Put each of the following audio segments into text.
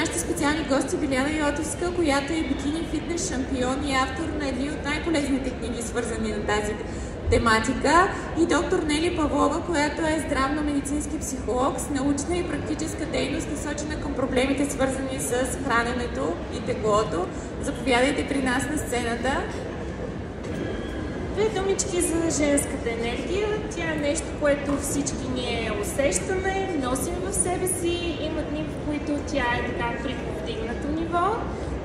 нашите специални гости Биляна Йотовска, която е бикини фитнес шампион и автор на едни от най-полезните книги, свързани на тази тематика, и доктор Нели Павлова, която е здравно-медицински психолог с научна и практическа дейност, насочена към проблемите, свързани с храненето и теглото. Заповядайте при нас на сцената. Две думички за женската енергия. Тя е нещо, което всички ние усещаме, носим в себе си. Има дни, в които тя е така при повдигнато ниво,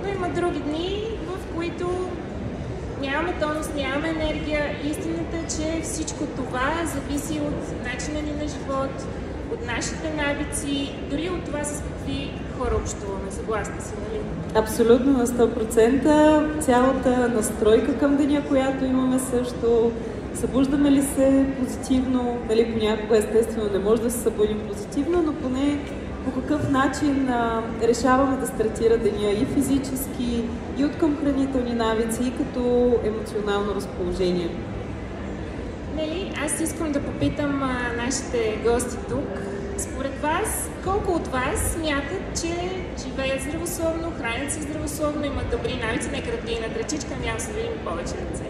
но има други дни, в които нямаме тонус, нямаме енергия. Истината е, че всичко това зависи от начина ни на живот, от нашите навици, дори от това с какви хора общуваме. Съгласна си, нали? Абсолютно на 100%. Цялата настройка към деня, която имаме също. Събуждаме ли се позитивно? Нали, понякога естествено не може да се събудим позитивно, но поне по какъв начин решаваме да стартира деня и физически, и от към хранителни навици, и като емоционално разположение. Нели, аз искам да попитам нашите гости тук. Според вас, колко от вас смятат, че живеят здравословно, хранят се здравословно, имат добри навици? Нека да вдигнат ръчичка, няма се видим повече ръце.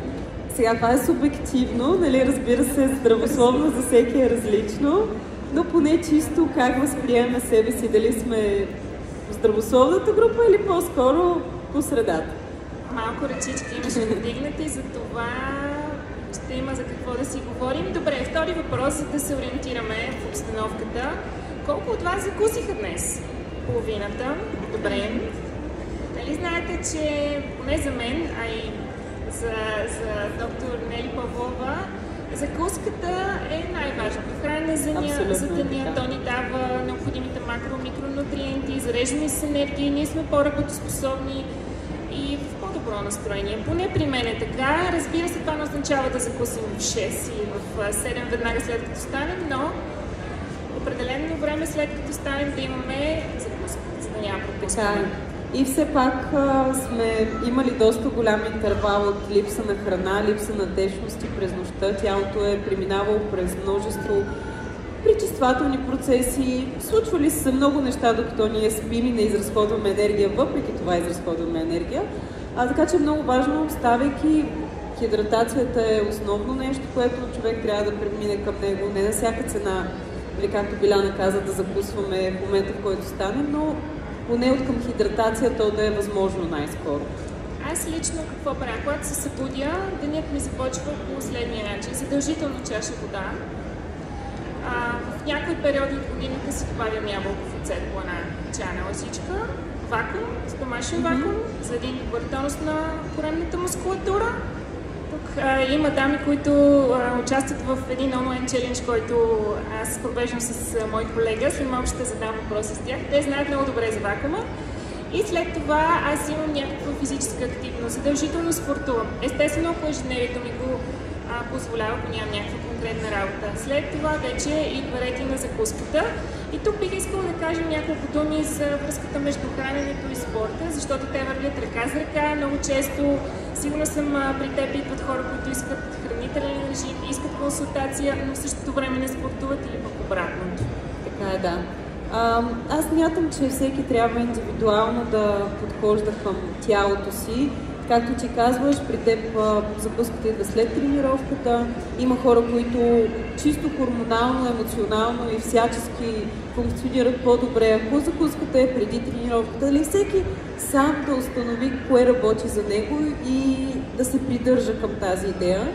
Сега това е субективно, нали, разбира се, здравословно за всеки е различно, но поне чисто как възприемаме себе си, дали сме в здравословната група или по-скоро по средата. Малко ръчички имаше да вдигнете и за това ще има за какво да си говорим. Добре, втори въпрос, за да се ориентираме в обстановката. Колко от вас закусиха днес? Половината. Добре. Нали знаете, че поне за мен, а и за доктор Нели Павлова, закуската е най-важното хранене за деня. То ни дава необходимите макро-микронутриенти, зареждаме с енергия, ние сме по-работоспособни и в по-добро настроение. Поне при мен е така. Разбира се, това не означава да закусим в 6 и в 7 веднага след като станем, но определено време след като станем да имаме закуска, за да няма пропускане. И все пак сме имали доста голям интервал от липса на храна, липса на течности през нощта. Тялото е преминавало през множество пречиствателни процеси. Случвали се много неща, докато ние спим и не изразходваме енергия, въпреки това изразходваме енергия. Така че е много важно, ставайки, хидратацията е основно нещо, което човек трябва да премине към него. Не на всяка цена, или както Биляна каза, да закусваме в момента, в който стане, но поне от към хидратацията да е възможно най-скоро. Аз лично какво правя? Когато се събудя, денят ми започва по следния начин. Задължително чаша вода. В някои периоди от годината си добавям ябълков оцет по една чайна лъжичка, вакуум, стомашен вакуум, за един добър тонус на коремната мускулатура. Тук има дами, които участват в един онлайн челендж, който аз провеждам с мой колега. След малко ще задам въпроси с тях. Те знаят много добре за вакуума. И след това аз имам някаква физическа активност. Задължително спортувам. Естествено, ако ежедневието ми го позволява, ако нямам някаква конкретна работа. След това вече идва ред на закуската. И тук бих искала да кажа няколко думи за връзката между храненето и спорта, защото те вървят ръка за ръка. Много често, сигурно съм при теб идват хора, които искат хранителен режим, искат консултация, но в същото време не спортуват или пък обратното. Така е, да. Аз смятам, че всеки трябва индивидуално да подхожда към тялото си. Както ти казваш, при теб закуската идва след тренировката. Има хора, които чисто хормонално, емоционално и всячески функционират по-добре, ако закуската е преди тренировката. Дали всеки сам да установи кое работи за него и да се придържа към тази идея.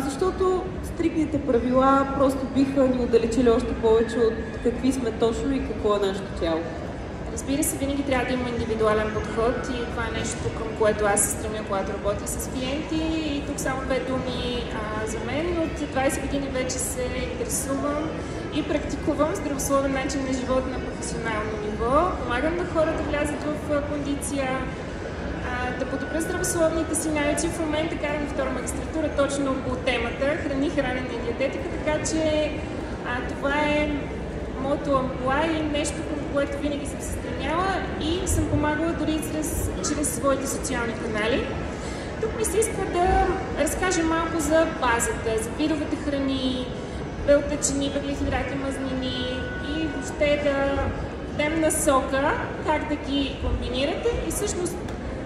Защото стриктните правила просто биха ни отдалечили още повече от какви сме точно и какво е нашето тяло. Разбира се, винаги трябва да има индивидуален подход и това е нещо, към което аз се стремя, когато работя с клиенти. И тук само две думи за мен. От 20 години вече се интересувам и практикувам здравословен начин на живот на професионално ниво. Помагам на хора да влязат в кондиция, да подобря здравословните си навици. В момента карам втора магистратура точно по темата храни, хранене и диететика, така че това е моето амплуа и нещо, към което винаги съм се стремяла и съм помагала дори чрез своите социални канали. Тук ми се иска да разкажа малко за базата, за видовете храни, белтъчини, въглехидрати, мазнини и въобще да дадем насока как да ги комбинирате и всъщност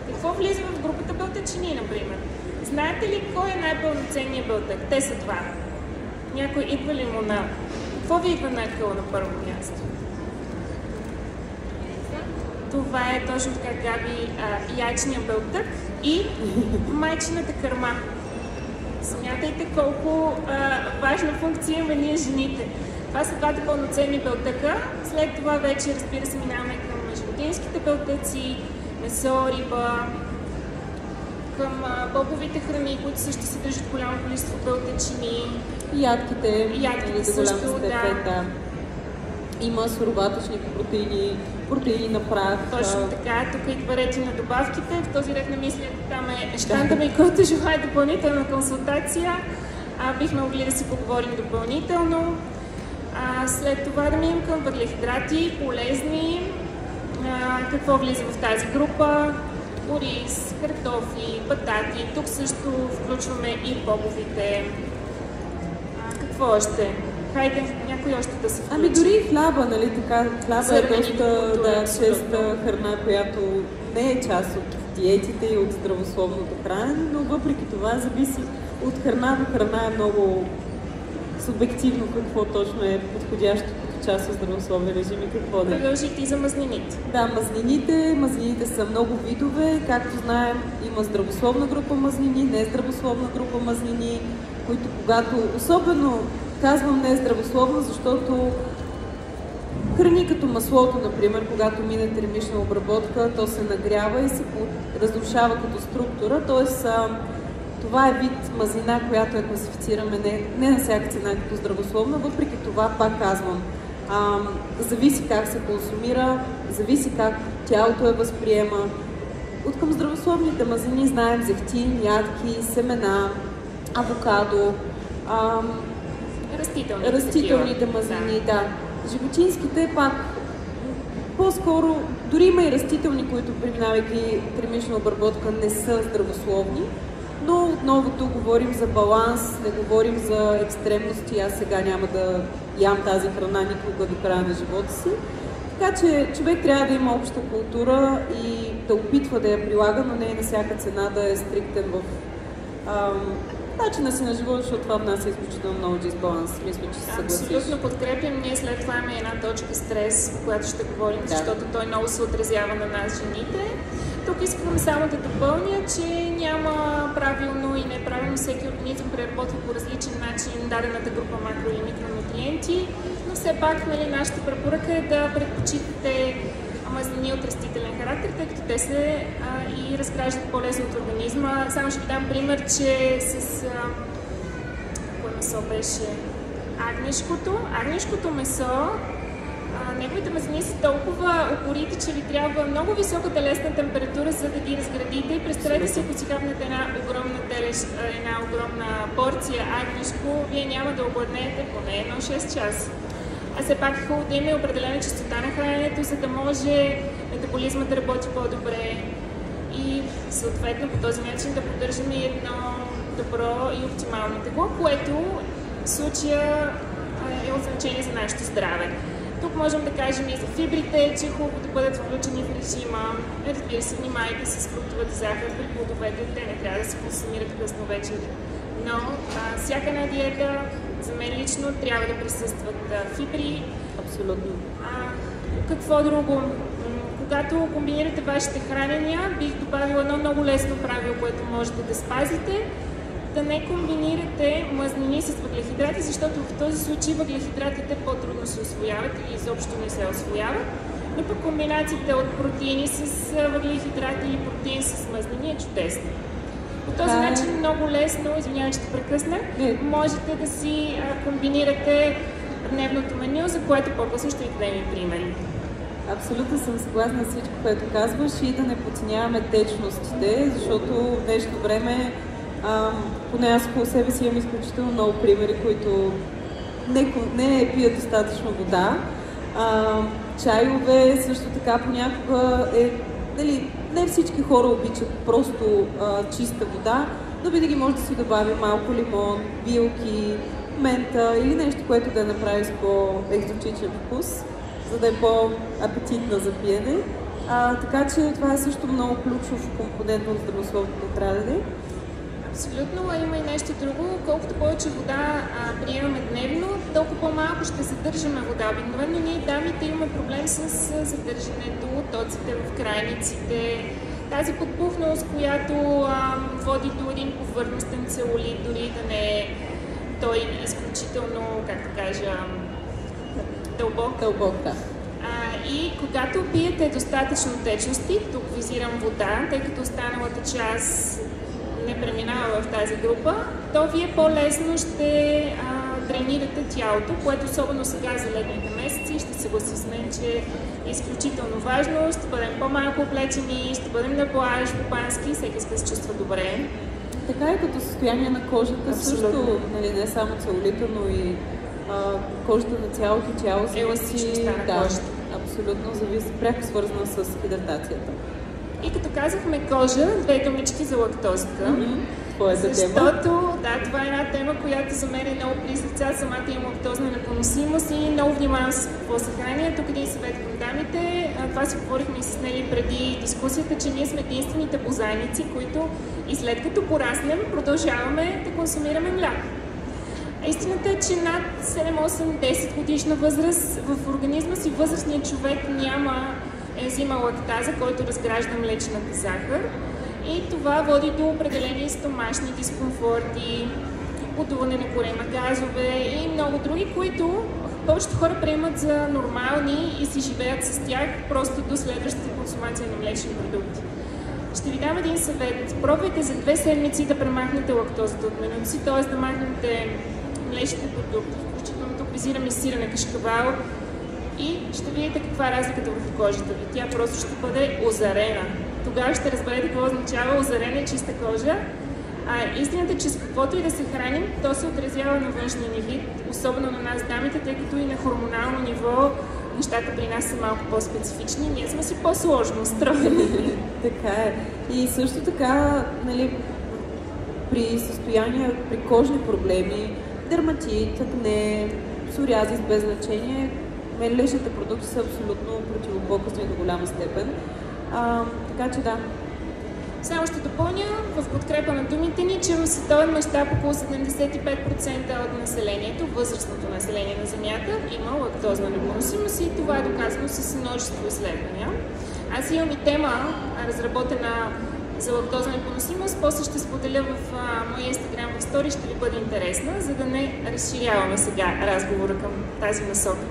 какво влиза в групата белтъчини, например. Знаете ли кой е най-пълноценният белтък? Те са два. Някой идва ли му на... Какво ви идва на акъла на първо място? Това е точно така, Габи, яйчния белтък и майчината кърма. Смятайте колко важна функция имаме ние жените. Това са двата пълноценни белтъка. След това вече, разбира се, минаваме към животинските белтъци, месо, риба, към бобовите храни, които също съдържат голямо количество белтъчини. Ядките също, да. Има суроватъчни протеини на прах. Точно така, тук идва речи на добавките. В този ред на мисля, там е щанда ми, който желая допълнителна консултация. Бихме могли да си поговорим допълнително. След това да минем към въглехидрати, полезни. Какво влиза в тази група? Ориз, картофи, батати. Тук също включваме и бобовите. Какво още? Хайде, някой още да се включи. Дори и хляба, нали така? Хляба е доста честа храна, която не е част от диетите и от здравословното хранене, но въпреки това зависи от храна до храна, е много субективно какво точно е подходящо като част от здравословен режим и какво не. Продължите и за мазнините. Да, мазнините са много видове. Както знаем, има здравословна група мазнини, нездравословна група мазнини, които когато, особено казвам нездравословно, защото храни като маслото, например, когато мине термична обработка, то се нагрява и се разрушава като структура, т.е. това е вид мазнина, която я класифицираме не на всяка цена като здравословна, въпреки това, пак казвам, зависи как се консумира, зависи как тялото я възприема. От към здравословните мазнини знаем зехтин, ядки, семена, авокадо, растителните мазнини, да. Животинските пак по-скоро, дори има и растителни, които преминавайки термична обработка не са здравословни, но отново тук говорим за баланс, не говорим за екстремности. Аз сега няма да ям тази храна никога до края на живота си. Така че човек трябва да има обща култура и да опитва да я прилага, но не е на всяка цена да е стриктен в начина си на живота, защото това внася изключително много дисбаланс. Мисля, че се съгласиш. Абсолютно подкрепям. Ние след това имаме една точка стрес, по която ще говорим, защото той много се отразява на нас, жените. Тук искам само да допълня, че няма правилно и неправилно, всеки организъм преработва по различен начин дадената група макро- или микронутриенти, но все пак нашата препоръка е да предпочитате мазнини от растителен характер, тъй като те се и разграждат по-лесно от организма. Само ще ви дам пример, че с кое месо беше? Агнешкото месо, неговите мазнини са толкова упорити, че ви трябва много висока телесна температура, за да ги разградите. И представете си, ако си хапнете една огромна порция агнешко, вие няма да огладнеете поне 1-6 часа. А все пак е хубаво да има определена чистота на храненето, за да може метаболизма да работи по-добре и съответно по този начин да поддържаме едно добро и оптимално тегло, което в случая е от значение за нашето здраве. Тук можем да кажем и за фибрите, че е хубаво да бъдат включени в режима. Разбира се, внимайте с фруктовата захар при плодовете, те не трябва да се консумират късно вечер. Но всяка една диета, за мен лично, трябва да присъстват фибри. Абсолютно. Какво друго? Когато комбинирате вашите хранения, бих добавила едно много лесно правило, което можете да спазите. Да не комбинирате мазнини с въглехидрати, защото в този случай въглехидратите по-трудно се усвояват или изобщо не се усвояват. Но пък комбинацията от протеини с въглехидрати или протеин с мазнини е чудесна. По този начин много лесно, извинявам, че те прекъсна, можете да си комбинирате дневното меню, за което по-късно ще ви дадем примери. Абсолютно съм съгласна с всичко, което казваш и да не подценяваме течностите, защото в днешно време, поне аз около себе си имам изключително много примери, които не пият достатъчно вода. Чайове също така понякога не всички хора обичат просто чиста вода, но винаги може да си добави малко лимон, билки, мента или нещо, което да направи с по-екзотичен вкус. за да е по-апетитна за пиене. Така че това е също много ключов компонент от здравословното хранене. Абсолютно, а има и нещо друго. Колкото повече вода приемаме дневно, толкова по-малко ще задържаме вода. Обикновено ние дамите имаме проблем с задържането, тоците в крайниците, тази подпухналост, която води до един повърхностен целулит, дори да не е той изключително, как да кажа, дълбок, да. И когато пиете достатъчно течности, тук визирам вода, тъй като останалата част не преминава в тази група, то вие по-лесно ще тренирате тялото, което особено сега за летните месеци ще се гласи с мен, че е изключително важно. Ще бъдем по-малко облечени, ще бъдем на плаж, в Бански, всеки иска да се чувства добре. Така е като състояние на кожата. Абсолютно. Също, нали, не само целулита, но и кожата на цялото тяло зависи, да, абсолютно зависи, пряко свързана с хидратацията. И като казахме кожа, две думички за лактозата. Защото, това е една тема, която за мен е много близка. Аз самата имам лактозна непоносимост и много внимавам с какво се храня. Тук един съвет към дамите. Това си говорихме и с Нели преди дискусията, че ние сме единствените бозайници, които и след като пораснем, продължаваме да консумираме мляко. Истината е, че над 7-8-10 годишна възраст в организма си възрастният човек няма ензима лактаза, който разгражда млечната захар. И това води до определени стомашни дискомфорти, подуване на корема газове и много други, които повечето хора приемат за нормални и си живеят с тях просто до следващата консумация на млечни продукти. Ще ви дам един съвет. Пробвайте за 2 седмици да премахнете лактозата от менюто си, т.е. да махнете млечните продукти. Включително тук визираме сирене кашкавал и ще видите каква е разликата върху кожата ви. Тя просто ще бъде озарена. Тогава ще разберете какво означава озарена и чиста кожа. Истината е, че с каквото и да се храним, то се отразява на външния ни вид, особено на нас дамите, тъй като и на хормонално ниво нещата при нас са малко по-специфични. Ние сме си по-сложно устроени. Така е. И също така, нали, при състояния, при кожни проблеми, дерматит, акне, псориазис без значение, млечните продукти са абсолютно противопоказни до голяма степен. Така че да. Само ще допълня в подкрепа на думите ни, че в световен мащаб около 75% от населението, възрастното население на Земята, има лактозна непоносимост и това е доказано с множество изследвания. Аз имам и тема, разработена за лактозна непоносимост, после ще споделя в моя Инстаграм в стори, ще ви бъде интересна, за да не разширяваме сега разговора към тази насока.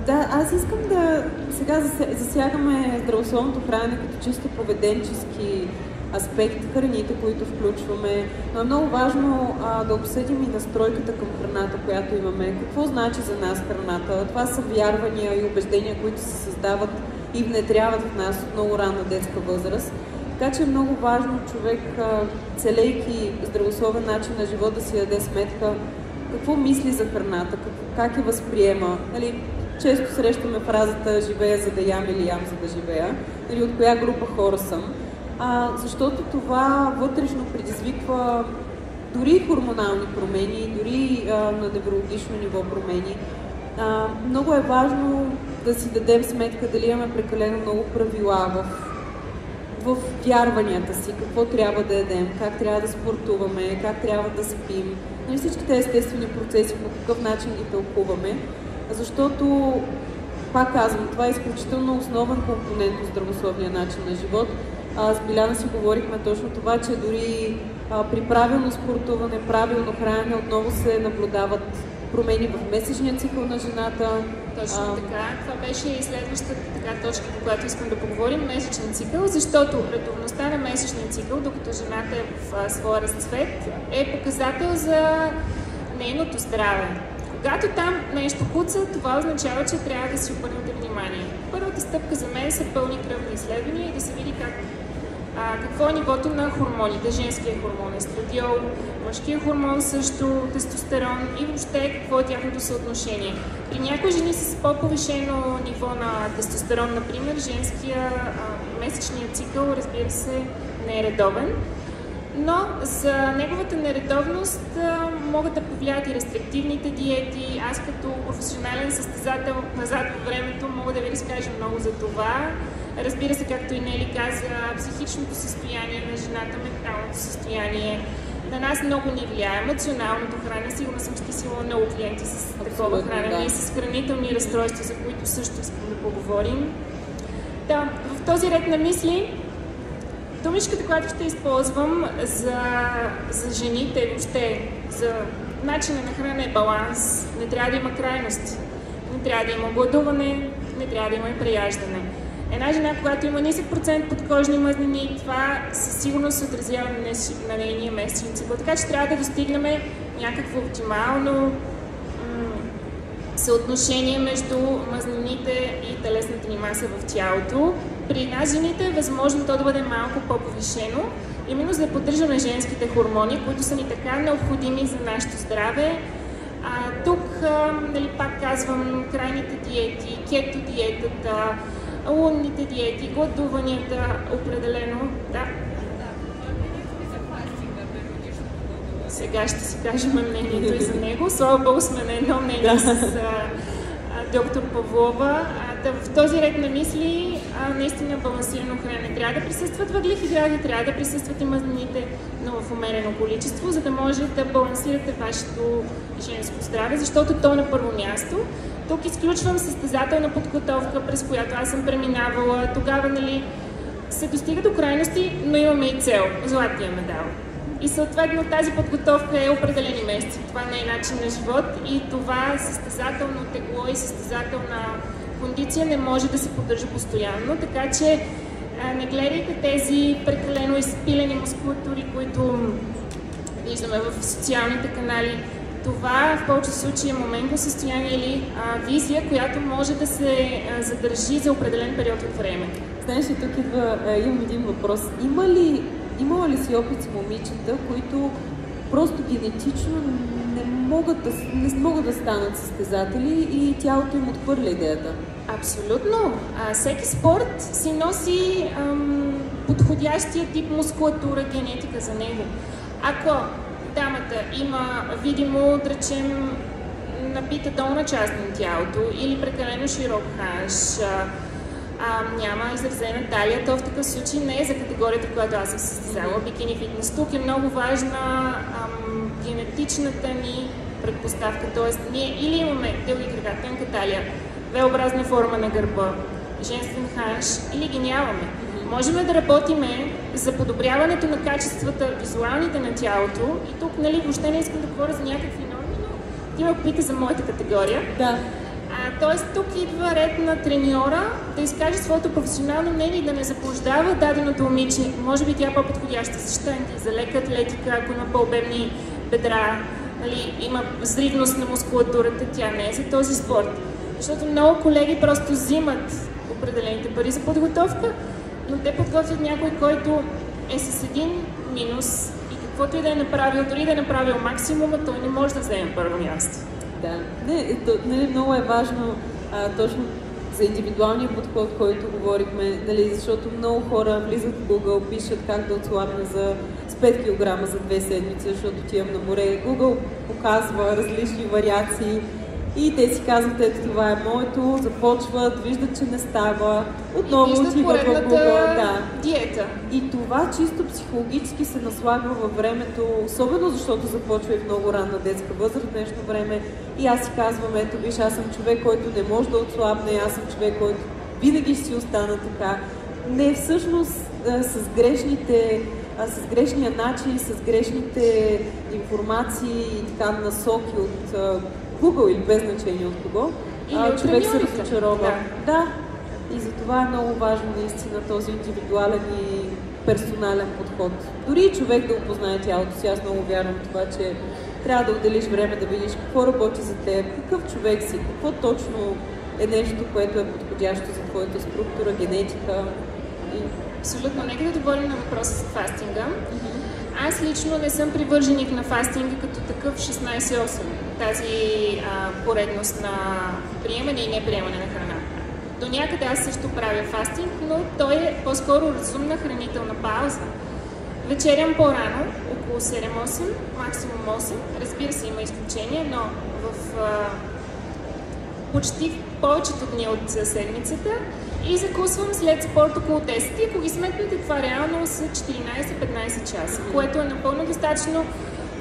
Да, аз искам да сега засягаме здравословното хранене като чисто поведенчески аспект, храните, които включваме. Но е много важно да обсъдим и настройката към храната, която имаме. Какво значи за нас храната? Това са вярвания и убеждения, които се създават и внедряват в нас от много ранна детска възраст. Така че е много важно човек, целейки здравословен начин на живот, да си даде сметка какво мисли за храната, как я възприема. Нали, често срещаме фразата "живея за да ям" или "ям за да живея", или от коя група хора съм. Защото това вътрешно предизвиква дори хормонални промени, дори на неврологично ниво промени. Много е важно да си дадем сметка дали имаме прекалено много правила в вярванията си, какво трябва да ядем, как трябва да спортуваме, как трябва да спим. Нали, всички тези естествени процеси, по какъв начин ги тълкуваме, защото, пак казвам, това е изключително основен компонент от здравословния начин на живот. С Биляна си говорихме точно това, че дори при правилно спортуване, правилно хранене отново се наблюдават промени в месечния цикъл на жената. Точно така. Това беше и следващата точка, по която искам да поговорим, месечен цикъл, защото редовността на месечния цикъл, докато жената е в своя разцвет, е показател за нейното здраве. Когато там нещо куца, това означава, че трябва да си обърнете внимание. Първата стъпка за мен са пълни кръвни изследвания и да се види какво е нивото на хормоните. Женския хормон естрадиол, мъжкия хормон също, тестостерон и въобще какво е тяхното съотношение. При някои жени с по-повишено ниво на тестостерон, например, женския месечният цикъл, разбира се, не е редовен. Но за неговата нередовност могат да повлият и рестриктивните диети. Аз като професионален състезател назад във времето мога да ви разкажа много за това. Разбира се, както и Нели каза, психичното състояние на жената, менталното състояние. На нас много ни влияе емоционалното хранене. Сигурно съм стисила много клиенти с такова хранене и с хранителни разстройства, за които също искам да поговорим. Да, в този ред на мисли, думичката, която ще използвам за жените, въобще за начина на хранене е баланс. Не трябва да има крайности. Не трябва да има гладуване, не трябва да има и преяждане. Една жена, когато има нисък процент подкожни мазнини, това със сигурност се отразява на нейния месечен цикъл. Така че трябва да достигнем някакво оптимално съотношение между мазнините и телесната ни маса в тялото. При нас жените е възможно то да бъде малко по-повишено, именно за да поддържаме женските хормони, които са ни така необходими за нашето здраве. Тук, пак казвам, крайните диети, кето диетата, лунните диети, гладуванията, определено, да. Сега ще си кажем мнението и за него. Слава Богу сме на едно мнение с доктор Павлова. В този ред на мисли наистина балансирано хранене трябва да присъстват въглехидрати, трябва да присъстват и мазнините, но в умерено количество, за да може да балансирате вашето женско здраве, защото то е на първо място. Тук изключвам състезателна подготовка, през която аз съм преминавала. Тогава, се достига до крайности, но имаме и цел – златния медал. И съответно тази подготовка е определени месеци. Това не е начин на живот и това състезателно тегло и състезателна кондиция не може да се поддържа постоянно, така че не гледайте тези прекалено изпилени мускулатури, които виждаме в социалните канали. Това в повече случаи е моментно състояние или визия, която може да се задържи за определен период от време. Знаеш ли, тук имам един въпрос. Имала ли си опит с момичета, които просто генетично не могат да станат състезатели и тялото им отхвърля идеята? Абсолютно. Всеки спорт си носи подходящия тип мускулатура, генетика за него. Ако дамата има видимо, да речем, набита долна част на тялото или прекалено широк ханш, няма изразена талия, то в такъв случай не е за категорията, в която аз съм състезала бикини фитнес. Тук е много важна генетичната ни предпоставка, т.е. ние или имаме дълги крака, тънка талия, V-образна форма на гърба, женствен ханш, или ги нямаме. Можем да работим за подобряването на качествата, визуалните на тялото и тук, въобще не искам да говоря за някакви норми, но ти ме попита за моята категория. Да. Тоест тук идва ред на треньора да изкаже своето професионално мнение и да не заблуждава даденото момиче. Може би тя е по-подходяща за щанги, за лека атлетика, ако има по-обемни бедра, има взривност на мускулатурата, тя не е за този спорт. Защото много колеги просто взимат определените пари за подготовка, но те подготвят някой, който е с един минус и каквото и да е направил, дори да е направил максимума, той не може да вземе първо място. Да, много е важно точно за индивидуалния подход, който говорихме, защото много хора влизат в Google, пишат как да отслабна с 5 кг за 2 седмици, защото отивам на море. Google показва различни вариации и те си казват, ето това е моето, започват, виждат, че не става, отново отиват в Google. Диета. И това чисто психологически се наслагва във времето, особено защото започва и в много ранна детска възраст в днешно време. И аз си казвам, ето виж, аз съм човек, който не може да отслабне, аз съм човек, който винаги ще си остана така. Не, всъщност с грешния начин, с грешните информации и така насоки от Google или без значение от кого, човек се разочарова. Да. И затова е много важно наистина този индивидуален и персонален подход. Дори човек да опознае тялото си, аз много вярвам в това, че трябва да отделиш време да видиш какво работи за теб, какъв човек си, какво точно е нещо, което е подходящо за твоята структура, генетика. Абсолютно. Нека да говорим на въпроса за фастинга. Аз лично не съм привърженик на фастинга като такъв 16-8. Тази поредност на приемане и неприемане на храна. До някъде аз също правя фастинг, но той е по-скоро разумна хранителна пауза. Вечерям по-рано, около 7-8, максимум 8. Разбира се, има изключения, но в почти повечето дни от седмицата. И закусвам след спорт около 10. И ако ги сметнете, това реално са 14-15 часа, което е напълно достатъчно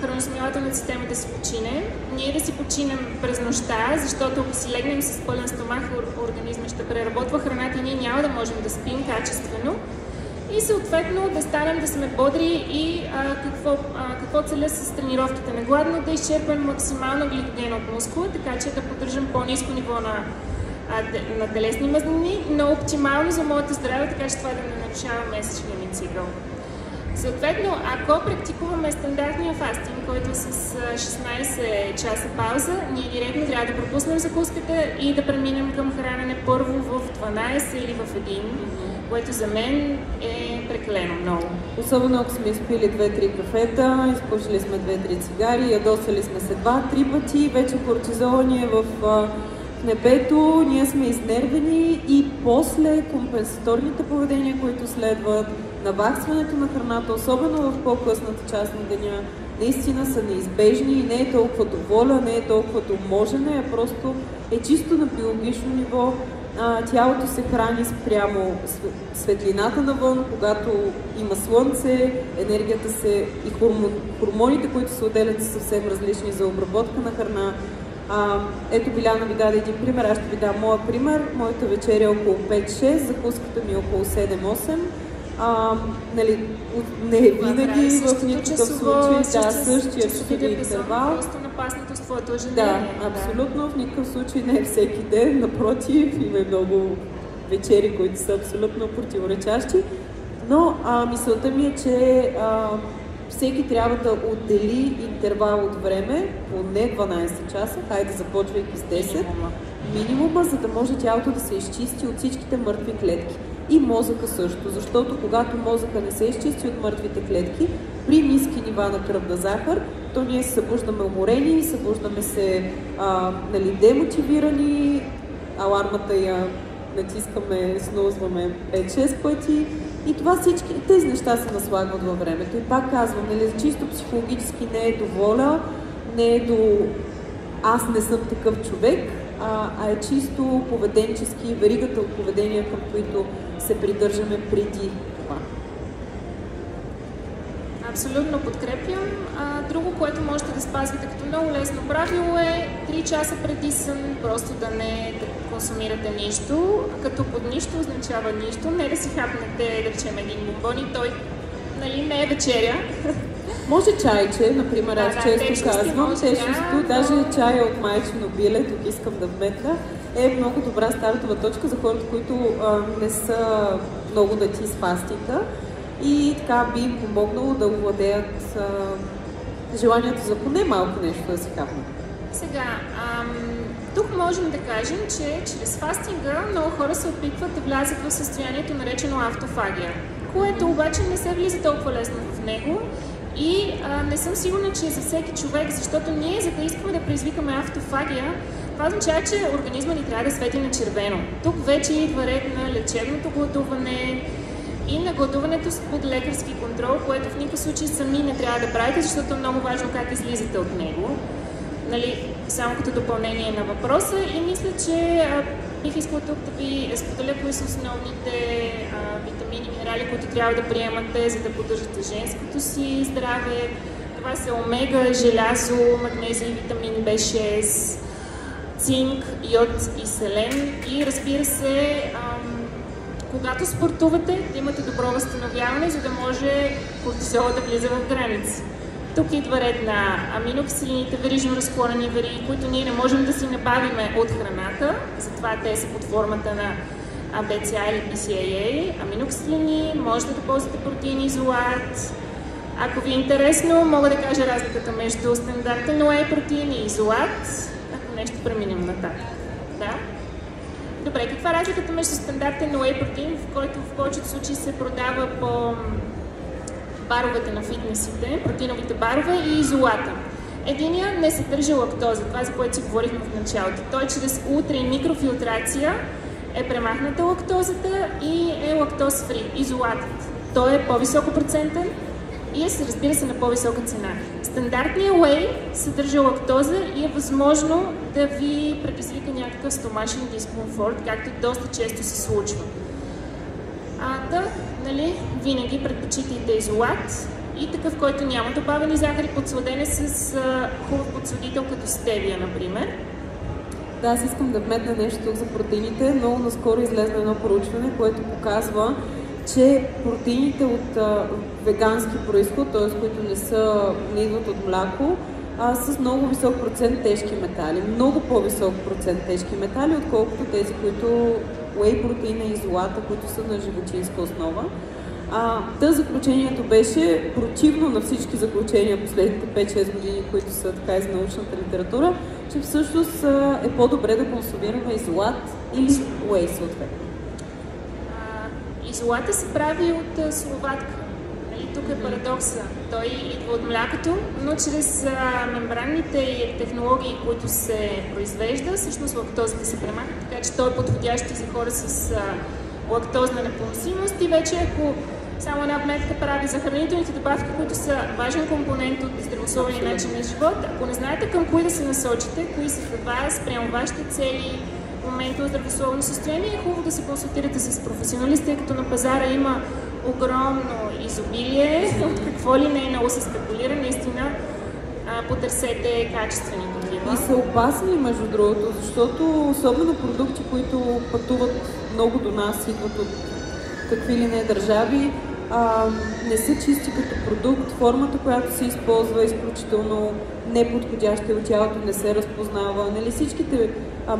храносмилателната система да си почине. Ние да си починем през нощта, защото ако си легнем с пълен стомах, организма ще преработва храната и ние няма да можем да спим качествено. И съответно да станем да сме бодри и какво целя с тренировките на гладно, да изчерпам максимално гликоген от мускула, така че да поддържам по-ниско ниво на телесни мазнини, но оптимално за моето здраве, така че това да не нарушава месечния ми цикъл. Съответно, ако практикуваме стандартния фастинг, който е с 16 часа пауза, ние директно трябва да пропуснем закуската и да преминем към хранене първо в 12 или в 1, което за мен е прекалено много. Особено ако сме изпили 2-3 кафета, изпушили сме 2-3 цигари, ядосали сме се 2-3 пъти, вече кортизола ни е в небето, ние сме изнервени и после компенсаторните поведения, които следват, наваксването на храната, особено в по-късната част на деня, наистина са неизбежни и не е толкова до воля, не е толкова до можене, а просто е чисто на биологично ниво. Тялото се храни спрямо светлината навън, когато има слънце, енергията се и хормоните, които се отделят, са съвсем различни за обработка на храна. Ето Биляна ви даде един пример, аз ще ви дам моя пример. Моята вечеря е около 5-6, закуската ми е около 7-8. Нали, не е винаги в никакъв случай, същия часови интервал. Просто напаснато с твоето ежедневие. Да, абсолютно, в никакъв случай не е всеки ден, напротив, има много вечери, които са абсолютно противоречащи, но мисълта ми е, че всеки трябва да отдели интервал от време, поне 12 часа, хайде започвайки с 10, минимума, за да може тялото да се изчисти от всичките мъртви клетки. И мозъка също, защото когато мозъка не се изчисти от мъртвите клетки, при ниски нива на кръвна захар, то ние се събуждаме уморени, събуждаме се демотивирани, алармата я натискаме, снузваме 5-6 пъти. И това всички тези неща се наслагват във времето. И пак казвам, чисто психологически не е до воля, не е до аз не съм такъв човек, а е чисто поведенчески, веригата от поведения, към които се придържаме преди това. Абсолютно подкрепям. Друго, което можете да спазвате като много лесно правило е 3 часа преди сън просто да не консумирате нищо. Като под нищо означава нищо. Не да си хапнете, да речем, един бомбон и той не е вечеря. Може чайче, например, аз често казвам, течесто, даже чая от майчино биле, тук искам да вметна, е много добра стартова точка за хората, които не са много дати с фастинга и така би им помогнало да овладеят желанието за поне малко нещо да си хапнат. Сега, тук можем да кажем, че чрез фастинга много хора се опитват да влязат в състоянието наречено автофагия, което обаче не се влиза толкова лесно в него. И не съм сигурна, че е за всеки човек, защото ние, за да искаме да предизвикаме автофагия, това означава, че организма ни трябва да свети на червено. Тук вече идва ред на лечебното гладуване и на гладуването под лекарски контрол, което в никакъв случай сами не трябва да правите, защото е много важно как излизате от него. Само като допълнение на въпроса и мисля, че бих искала тук да ви споделя кои са основните витамини, минерали, които трябва да приемате, за да поддържате женското си здраве. Това са омега, желязо, магнезий, витамин B6, цинк, йод и селен. И разбира се, когато спортувате, да имате добро възстановяване, за да може кортизола да влиза в граници. Тук идва ред на аминокиселините, верижно разклонени вериги, които ние не можем да си набавиме от храната, затова те са под формата на BCA или BCAA. Аминокиселини, можете да ползвате протеин изолат. Ако ви е интересно, мога да кажа разликата между стандартен whey протеин и изолат, ако нещо преминем нататък. Да? Добре, каква е разликата между стандартен whey протеин, в който в повечето случаи се продава по баровете на фитнесите, протеиновите барове и изолата? Единия не съдържа лактоза, това за което си говорихме в началото. Той чрез ултра и микрофилтрация е премахната лактозата и е лактоз-фри. Изолатът. Той е по-високо процентен, и разбира се на по-висока цена. Стандартният whey съдържа лактоза и е възможно да ви предизвика някакъв стомашен дискомфорт, както доста често се случва. Винаги предпочитайте изолат и такъв, който няма добавени захари, подсладен с хубав подсладител, като стевия, например. Да, аз искам да вметна нещо тук за протеините. Много наскоро излезе едно проучване, което показва, че протеините от вегански происход, т.е. които не идват от мляко, с много висок процент тежки метали. Много по-висок процент тежки метали, отколкото тези, които whey протеина и изолата, които са на животинска основа. Заключението беше противно на всички заключения последните 5-6 години, които са така из научната литература, че всъщност е по-добре да консумираме изолат или whey съответно. Изолата се прави от словатка. Тук е парадокса. Той идва от млякото, но чрез мембранните технологии, които се произвежда, всъщност лактозата се премахва, така че той е подходящ и за хора с лактозна непоносимост. И вече ако само една вметка прави за хранителните добавки, които са важен компонент от здравословния начин на живот, ако не знаете към кои да се насочите, кои са в вас, прямо вашите цели, в момента здравословно състояние, е хубаво да се консултирате с професионалисти, тъй като на пазара има огромно изобилие, от какво ли не е много се спекулира, наистина потърсете качествени такива. И са опасни, между другото, защото особено продукти, които пътуват много до нас, идват от какви ли не държави, не са чисти като продукт, формата, която се използва е изключително неподходяща, от тялото не се разпознава. Всичките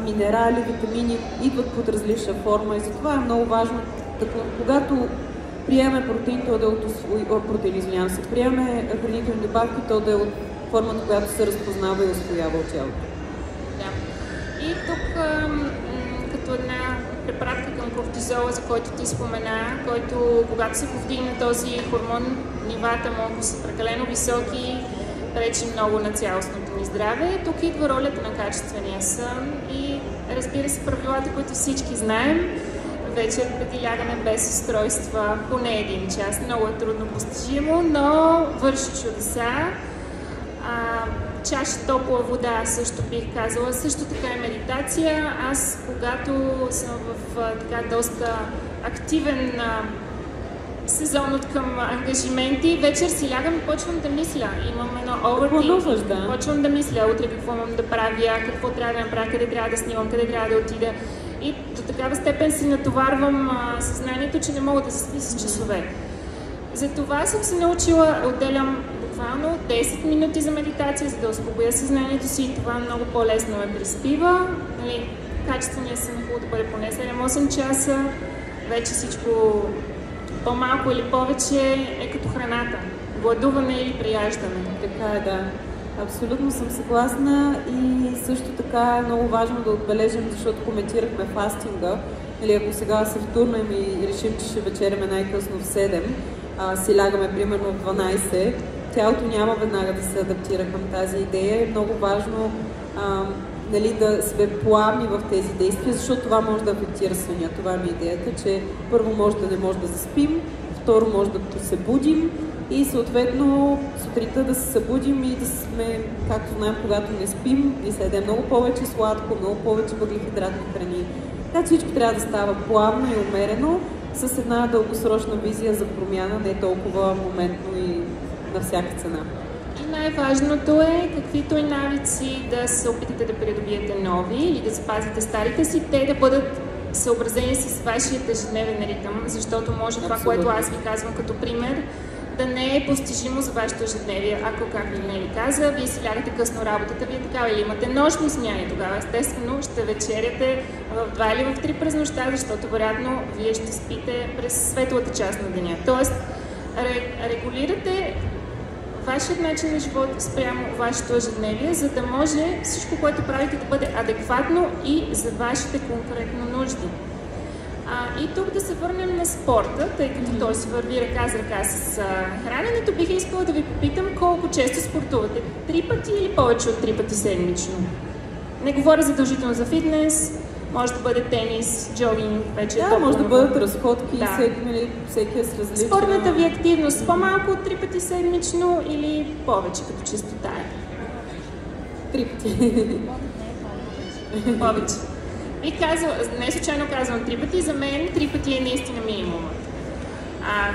минерали, витамини идват под различна форма и затова е много важно, когато приеме протеин, то да е от приеме хранителни добавки, то да е от формата, която се разпознава и усвоява от тялото. Да. И тук като една препратка към кортизола, за който ти спомена, който когато се повдигне този хормон, нивата му, ако са прекалено високи, пречи много на цялостното ни здраве. Тук идва ролята на качествения сън и разбира се правилата, които всички знаем. Вечер преди лягане без устройства, поне 1 час. Много е трудно постижимо, но върши чудеса. Чаша топла вода също бих казала. Също така и медитация. Аз, когато съм в така доста активен сезон от към ангажименти, вечер си лягам и почвам да мисля. Имам едно overthinking. Почвам да мисля утре какво имам да правя, какво трябва да направя, къде трябва да снимам, къде трябва да отида. И до такава степен си натоварвам съзнанието, че не мога да се спи с часове. Затова съм се научила, отделям буквално 10 минути за медитация, за да успокоя съзнанието си и това много по-лесно ме приспива. Качественият сън е хубаво да бъде поне 7-8 часа. Вече всичко по-малко или повече е като храната. Гладуване или прияждане. Така е, да. Абсолютно съм съгласна и също така е много важно да отбележим, защото коментирахме фастинга. Ако сега се втурнем и решим, че ще вечеряме най-късно в 7, си лягаме примерно в 12, тялото няма веднага да се адаптира към тази идея. Е много важно да сме плавни в тези действия, защото това може да афектира съня. Това ми е идеята, че първо може да не може да заспим, второ може да се будим и съответно сутринта да се събудим и да сме, както знаем, когато не спим, и се яде много повече сладко, много повече въглехидратни храни. Така всичко трябва да става плавно и умерено, с една дългосрочна визия за промяна, не толкова моментно и на всяка цена. И най-важното е, каквито и навици да се опитате да придобиете нови или да запазите старите си, те да бъдат съобразени с вашия ежедневен ритъм, защото може това, което аз ви казвам като пример, да не е постижимо за вашето ежедневие. Ако, както Нели каза, вие си лягате късно работата, вие такава или имате нощни смяни, тогава естествено ще вечеряте в 2 или в 3 през нощта, защото вероятно вие ще спите през светлата част на деня. Тоест, регулирате вашият начин на живот спрямо вашето ежедневие, за да може всичко, което правите, да бъде адекватно и за вашите конкретно нужди. И тук да се върнем на спорта, тъй като той си върви ръка за ръка с храненето, бих искала да ви попитам колко често спортувате. 3 пъти или повече от 3 пъти седмично? Не говоря задължително за фитнес, Може да бъде тенис, джогинг, вече да, може да бъдат разходки, да. всеки е с различна... Спортната ви активност по-малко от 3 пъти седмично или повече като честота е? 3 пъти. Повече. И не случайно казвам 3 пъти, за мен 3 пъти е наистина минимума.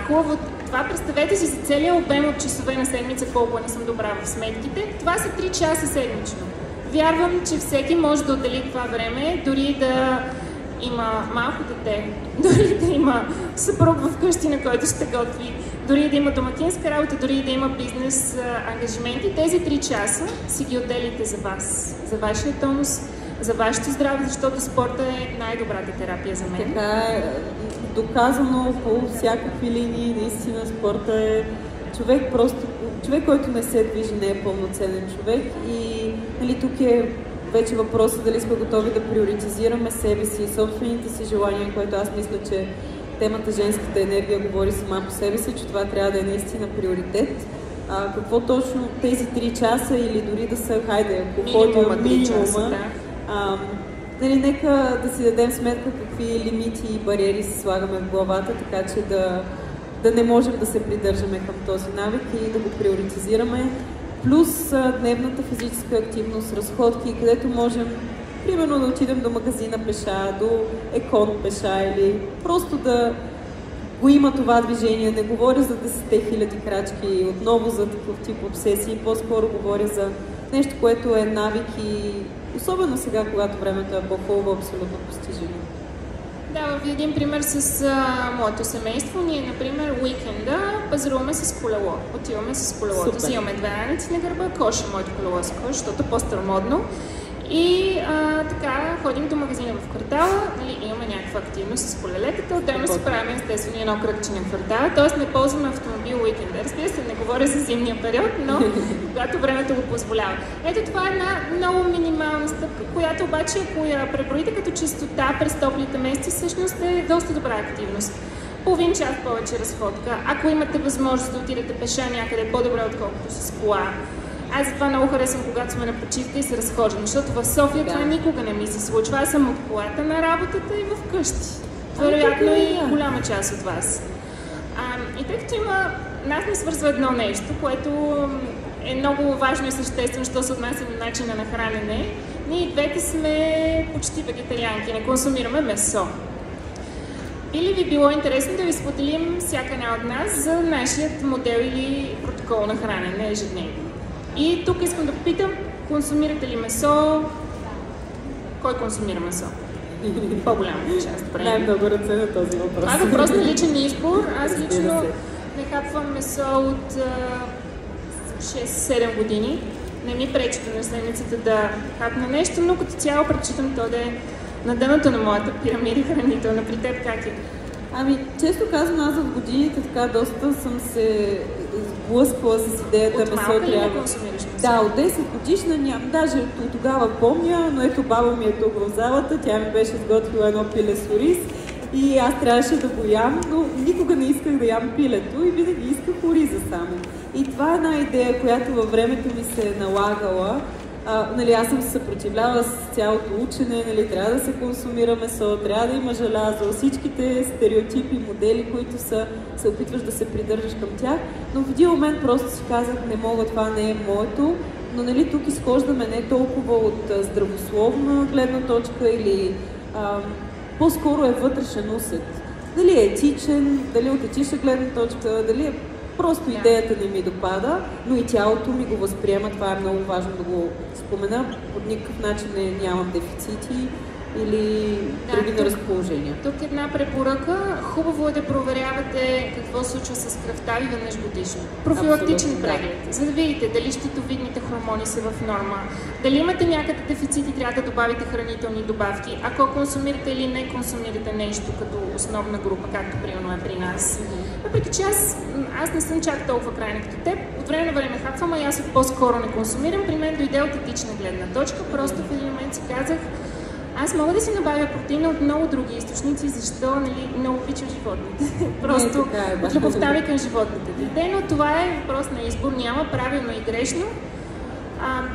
Хубаво, това представете си за целия обем от часове на седмица, колко не съм добра в сметките. Това са 3 часа седмично. Вярвам, че всеки може да отдели това време, дори да има малко дете, дори да има съпруг вкъщи, на който ще готви, дори да има домакинска работа, дори да има бизнес ангажименти. Тези 3 часа си ги отделите за вас, за вашия тонус, за вашето здраве, защото спорта е най-добрата терапия за мен. Така е, доказано по всякакви линии, наистина спорта е човек, който не се движи, не е пълноценен човек и нали, тук е вече въпросът дали сме готови да приоритизираме себе си и собствените си желания, което аз мисля, че темата женската енергия говори сама по себе си, че това трябва да е наистина приоритет. Какво точно тези 3 часа или дори да са, хайде, ако ходим минимума, нали, нека да си дадем сметка какви лимити и бариери си слагаме в главата, така че да не можем да се придържаме към този навик и да го приоритизираме. Плюс дневната физическа активност, разходки, където можем примерно да отидем до магазина пеша, до Екон пеша или просто да го има това движение. Не говоря за 10 000 крачки, отново за такъв тип обсесии, по-скоро говоря за нещо, което е навик и особено сега, когато времето е по-хубаво, абсолютно постижимо. Да, ви един пример с моето семейство. Ние, например, уикенда пазаруваме с колело. Отиваме с колелото, взимаме 2 раници на гърба, коша моето колело с кош, защото е по-старомодно. И така ходим до магазина в квартала, нали, имаме някаква активност с колелетата, отделно си правим естествено едно кръгче на квартала, т.е. не ползваме автомобил уикенда. Разбира се, не говоря за зимния период, но когато времето го позволява. Ето това е една много минимална стъпка, която обаче, ако я преброите като честота през топлите месеци, всъщност е доста добра активност. Половин час повече разходка, ако имате възможност да отидете пеша някъде, по-добре отколкото с кола. Аз затова много харесвам, когато сме на почивка и се разхождам, защото в София това никога не ми се случва. Аз съм от колата на работата и вкъщи. Вероятно и голяма част от вас. И тъй като нас ни свързва едно нещо, което е много важно и съществено, що се отнася на начина на хранене. Ние двете сме почти вегетарианки, не консумираме месо. Би ли ви било интересно да ви споделим всяка една от нас за нашият модел или протокол на хранене ежедневно? И тук искам да попитам, консумирате ли месо? Кой консумира месо? По-голямата част. Най-много ръце на този въпрос. Това е въпрос на личен избор. Аз лично не хапвам месо от 6-7 години. Не ми пречи на седмицата да хапна нещо, но като цяло предпочитам то да е на дъното на моята пирамида хранителна. При теб как е? Често казвам, аз в годините така доста съм се сблъсквала с идеята месо трябва. От малка ли не консумираш месо? Да, от 10 годишна нямам. Даже от тогава помня, но ето баба ми е тук в залата, тя ми беше сготвила едно пиле с ориз и аз трябваше да го ям, но никога не исках да ям пилето и винаги исках ориза само. И това е една идея, която във времето ми се е налагала. Нали, аз съм се съпротивляла с цялото учене, нали, трябва да се консумира месо, трябва да има желязо, всичките стереотипи, модели, които се опитваш да се придържаш към тях, но в един момент просто си казах, не мога, това не е моето, но нали, тук изхождаме не толкова от здравословна гледна точка или по-скоро е вътрешен усет. Дали е етичен, дали от етична гледна точка, дали е просто идеята не ми допада, но и тялото ми го възприема. Това е много важно да го спомена. По никакъв начин нямам дефицити или други неразположения. Тук една препоръка. Хубаво е да проверявате какво случва с кръвта ви веднъж годишно. Профилактичен преглед, за да видите дали щитовидните хормони са в норма, дали имате някъде дефицити, трябва да добавите хранителни добавки. Ако консумирате или не консумирате нещо като основна група, както примерно е при нас. Въпреки че аз не съм чак толкова крайна като теб, от време на време хапвам, а аз по-скоро не консумирам. При мен дойде от етична гледна точка. Просто в един момент си казах, аз мога да си набавя протеина от много други източници, защо не обичам животните. Просто от любовта ми към животните. Но това е въпрос на избор, няма правилно и грешно.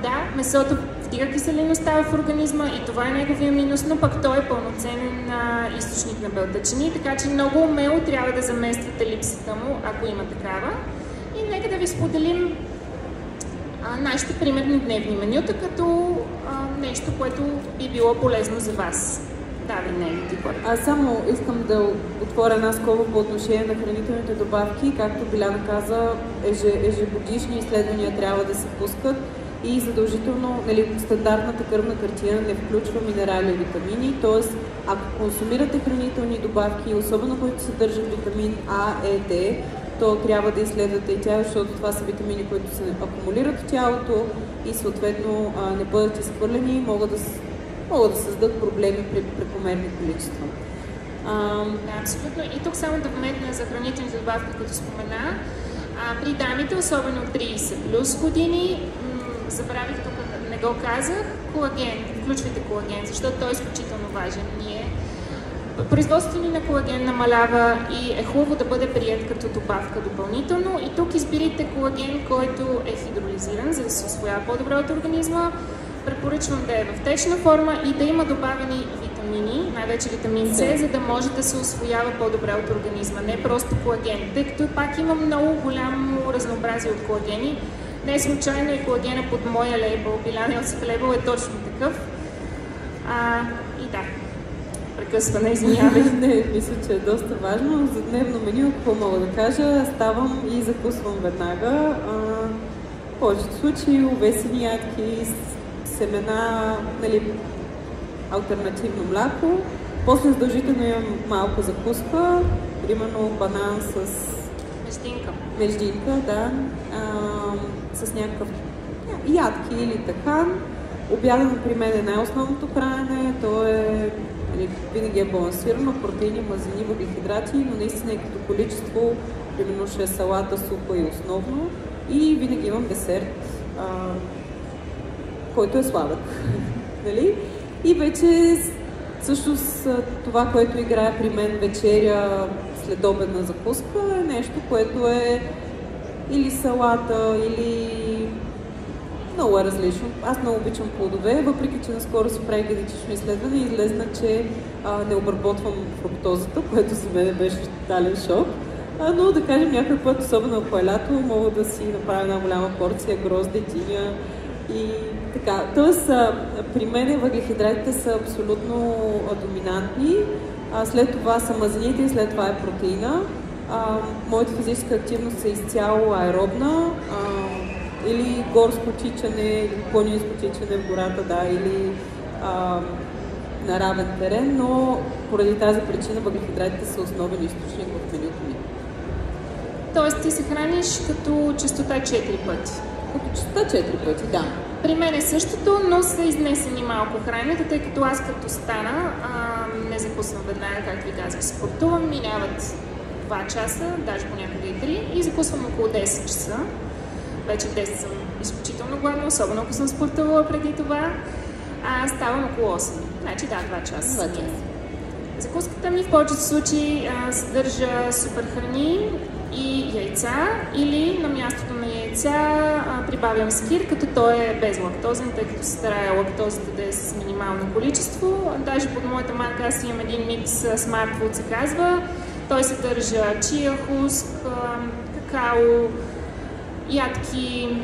Да, месото вдига киселинността в организма и това е неговия минус, но пък той е пълноценен източник на белтъчини, така че много умело трябва да замествате липсата му, ако има такава. И нека да ви споделим нашите примерни дневни менюта, като нещо, което би било полезно за вас. Да, Нели, ти първо. Аз само искам да отворя една скоба по отношение на хранителните добавки. Както Биляна каза, ежегодишни изследвания трябва да се пускат и задължително, нали, стандартната кръвна картина не включва минерали и витамини, т.е. ако консумирате хранителни добавки, особено които съдържат витамин А, Е, Д, то трябва да изследвате и тя, защото това са витамини, които се акумулират в тялото и съответно не бъдат изхвърлени, могат да създадат проблеми при прекомерни количества. Да, абсолютно. И тук само да вметна за хранителните добавки, като спомена. При дамите, особено 30 плюс години, забравих тук, не го казах, колаген. Включвайте колаген, защото той е изключително важен. Производството ни на колаген намалява и е хубаво да бъде прият като добавка допълнително. И тук изберите колаген, който е хидролизиран, за да се усвоява по-добре от организма. Препоръчвам да е в течна форма и да има добавени витамини, най-вече витамин С, за да може да се усвоява по-добре от организма, не просто колаген. Тъй като пак има много голямо разнообразие от колагени. Не е случайно и колагена под моя лейбъл, Биляна Йосиф лейбъл е точно такъв. И да, прекъсване, извинявай. Не, мисля, че е доста важно. За дневно меню, какво мога да кажа, ставам и закусвам веднага. В повечето случаи овесени ядки, семена, нали, алтернативно мляко. После задължително имам малко закуска, примерно банан с междинка, да, с някакъв ядки или тахан. Обядът при мен е най-основното хранене, то е винаги е балансирано, протеини, мазнини, въглехидрати, но наистина е като количество, примерно ще е салата, супа и основно. И винаги имам десерт, който е сладък. Нали? И вече всъщност това, което играе при мен вечеря следобедна закуска, е нещо, което е или салата, или много е различно. Аз много обичам плодове, въпреки че наскоро си прави генетично изследване и излезна, че не обработвам фруктозата, което за мен беше тотален шок. Но да кажем някой път, особено ако е лято, мога да си направя една голяма порция грозде, диня и така. Тоест, при мен въглехидратите са абсолютно доминантни, след това са мазнините и след това е протеина. Моята физическа активност е изцяло аеробна, или горско тичане, или планинско тичане в гората, да, или на равен терен, но поради тази причина въглехидратите са основен източник в менюто ми. Тоест ти се храниш като честота 4 пъти? Като честота 4 пъти, да. При мен е същото, но са изнесени малко храните, тъй като аз като стана, не закусвам веднага, както ви казах, спортувам, минават 2 часа, даже понякога и 3, и закусвам около 10 часа. Вече в 10 съм изключително гладна, особено ако съм спортувала преди това. Ставам около 8. Значи да, 2 часа. Закуската ми в повечето случаи съдържа супер храни и яйца, или на мястото на яйца прибавям скир, като той е безлактозен, тъй като се старая лактозата да е с минимално количество. Даже под моята марка аз имам един микс Smart Food, се казва. Той съдържа чия хуск, какао, ядки,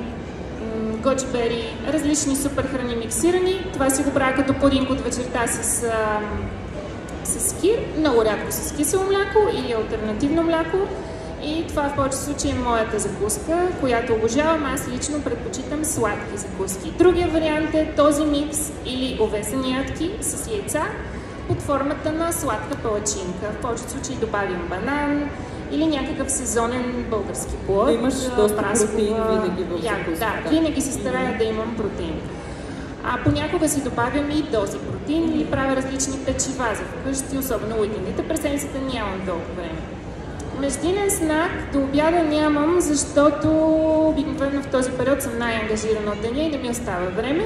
годжибери, различни супер храни миксирани. Това си го правя като пудинг от вечерта с скир, много рядко с кисело мляко или алтернативно мляко. И това в повечето случаи е моята закуска, която обожавам. Аз лично предпочитам сладки закуски. Другия вариант е този микс или овесени ядки с яйца под формата на сладка палачинка. В повечето случаи добавям банан или някакъв сезонен български плод. Имаш доста протеин винаги в закуска. Да, винаги се старая да имам протеин. Понякога си добавям и дози протеин или правя различни печива за вкъщи, особено уикендите. През седмицата нямам толкова време. Междинен знак до обяда нямам, защото обикновено в този период съм най-ангажирана от деня и не ми остава време.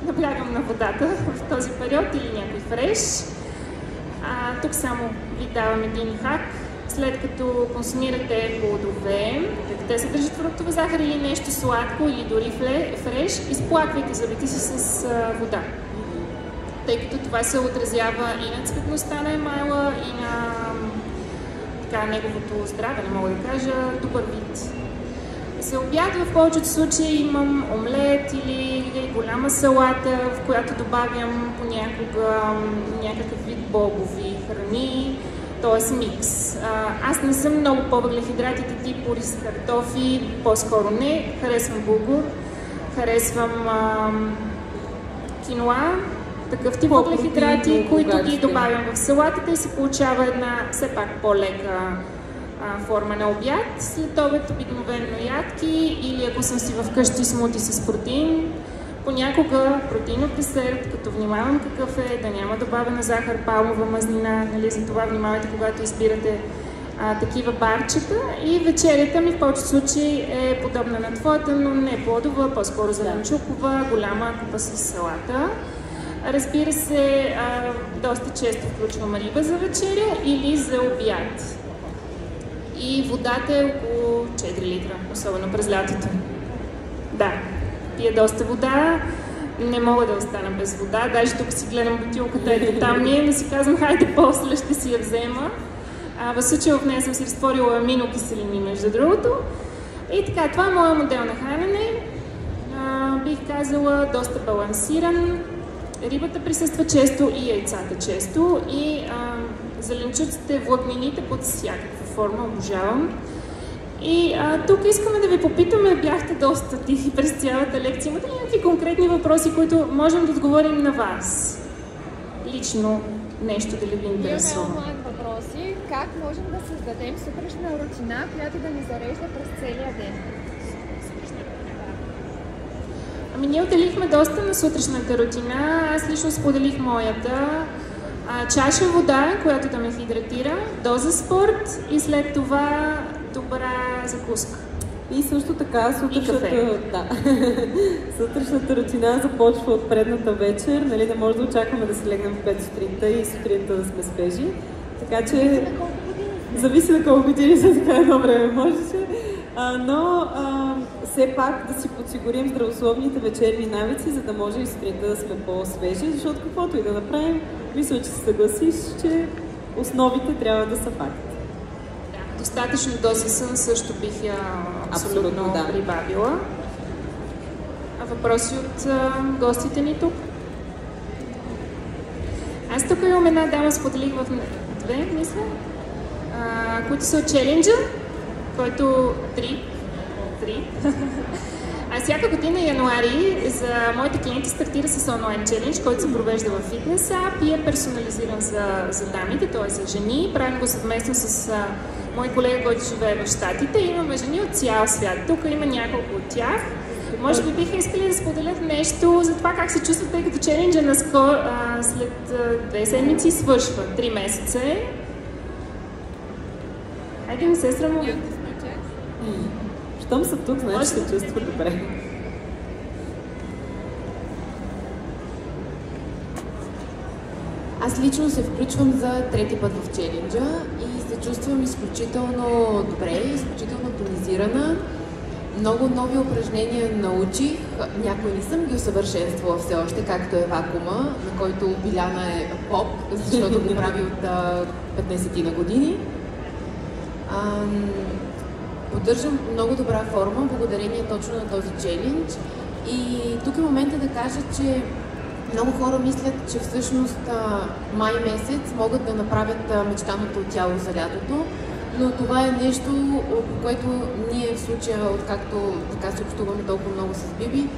Наблягам на водата в този период или някой фреш. Тук само ви давам един хак. след като консумирате плодове, те съдържат фруктова захар или нещо сладко, или дори фреш, изплаквайте зъбите си с вода. Тъй като това се отразява и на цветността на емайла, и на неговото здраве, не мога да кажа, добър вид. За обяд в повечето случаи имам омлет или голяма салата, в която добавям понякога някакъв вид бобови храни, т.е. микс. Аз не съм много по въглехидратите тип рис с картофи, по-скоро не. Харесвам булгур, харесвам киноа, такъв тип въглехидрати, които ги добавям в салатата и се получава една все пак по-лека форма на обяд. След обед обикновено ядки или ако съм си вкъщи смути с протеин. Понякога протеинов десерт, като внимавам какъв е, да няма добавена захар, палмова мазнина, нали, за това внимавайте, когато избирате такива барчета. И вечерята ми в повечето случаи е подобна на твоята, но не плодова, по-скоро зеленчукова, голяма купа с салата. Разбира се, доста често включвам риба за вечеря или за обяд. И водата е около 4 литра, особено през лятото. Да, пия доста вода, не мога да остана без вода. Даже тук си гледам бутилката, ето там ми е, да си казвам, хайде после ще си я взема. В случая в нея съм си разтворила аминокиселини, между другото. И така, това е моят модел на хранене. Бих казала, доста балансиран. Рибата присъства често и яйцата често. И зеленчуците, влакнините под всякаква форма, обожавам. И тук искаме да ви попитаме, бяхте доста тихи през цялата лекция. Имате ли някакви конкретни въпроси, които можем да отговорим на вас? Лично нещо да ли ви интересува? Имаме онлайн въпроси. Как можем да създадем сутрешна рутина, която да ни зарежда през целия ден? Ами ние отделихме доста на сутрешната рутина. Аз лично споделих моята. Чаша вода, която да ме хидратира, доза спорт и след това добра закуска. И също така сутрешната рутина започва от предната вечер. Нали, не може да очакваме да се легнем в 5 сутринта и сутринта да сме свежи. Така че зависи на колко години за така едно време можеше. Но все пак да си подсигурим здравословните вечерни навици, за да може и сутринта да сме по-свежи, защото каквото и да направим, мисля, че се съгласиш, че основите трябва да са факт. Да, достатъчно доза сън също бих я абсолютно прибавила. Въпроси от гостите ни тук? Аз тук имам една дама, споделих в две, мисля, които са от челенджа, който 3. Всяка година януари за моите клиенти стартира с онлайн челендж, който се провежда в фитнес ап и е персонализиран за дамите, т.е. за жени. Правим го съвместно с мой колега, който живее в Щатите. Имаме жени от цял свят. Тук има няколко от тях. Може би биха искали да споделят нещо за това как се чувстват, тъй като челенджа наскоро след 2 седмици свършва. 3 месеца е. Хайде, не се срамуват. Щом са тук, значи се чувства добре. Аз лично се включвам за 3-ти път в челенджа и се чувствам изключително добре, изключително тонизирана. Много нови упражнения научих. Някои не съм ги усъвършенствала все още, както е вакуума, на който Биляна е поп, защото го прави от 15 на години. Поддържам много добра форма, благодарение точно на този челендж. И тук е момента да кажа, че много хора мислят, че всъщност май месец могат да направят мечтаното тяло за лятото, но това е нещо, по което ние в случая, откакто така се общуваме толкова много с Биби,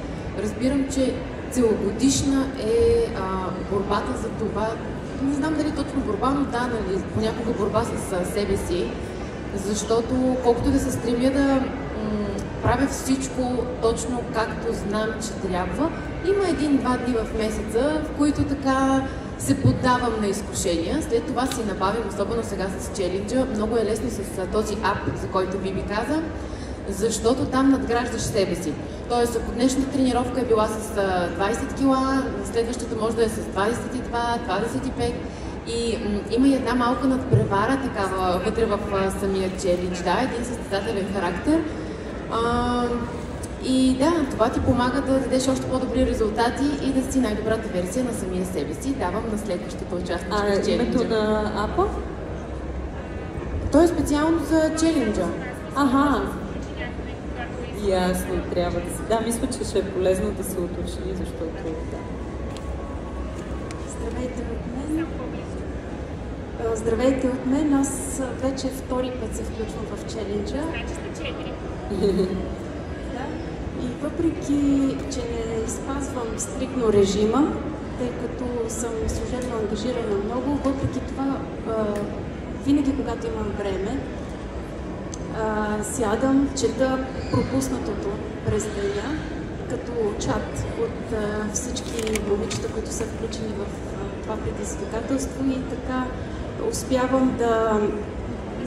разбирам, че целогодишна е борбата за това. Не знам дали точно борба, но да, нали, понякога борба с себе си. Защото колкото да се стремя да правя всичко точно както знам, че трябва, има 1-2 дни в месеца, в които така се поддавам на изкушения. След това си набавям, особено сега с челенджа. Много е лесно с този ап, за който Биби каза, защото там надграждаш себе си. Тоест, ако днешната тренировка е била с 20 кила, следващата може да е с 22, 25. И има и една малка надпревара такава вътре в самия челендж, да, един състезателен характер. И да, това ти помага да дадеш още по-добри резултати и да си най-добрата версия на самия себе си. Давам на следващата участничка в челенджа. Името на апа? То е специално за челенджа. Аха. Ясно, трябва да се. Да, мисля, че ще е полезно да се уточни, защото да. Здравейте от мен. Здравейте от мен. Аз вече втори път се включвам в челенджа. Значи сте 4. Да. И въпреки, че не спазвам стриктно режима, тъй като съм служебно ангажирана много, въпреки това винаги, когато имам време, сядам, чета пропуснатото през деня, като чат от всички момичета, които са включени в това предизвикателство, и така успявам да...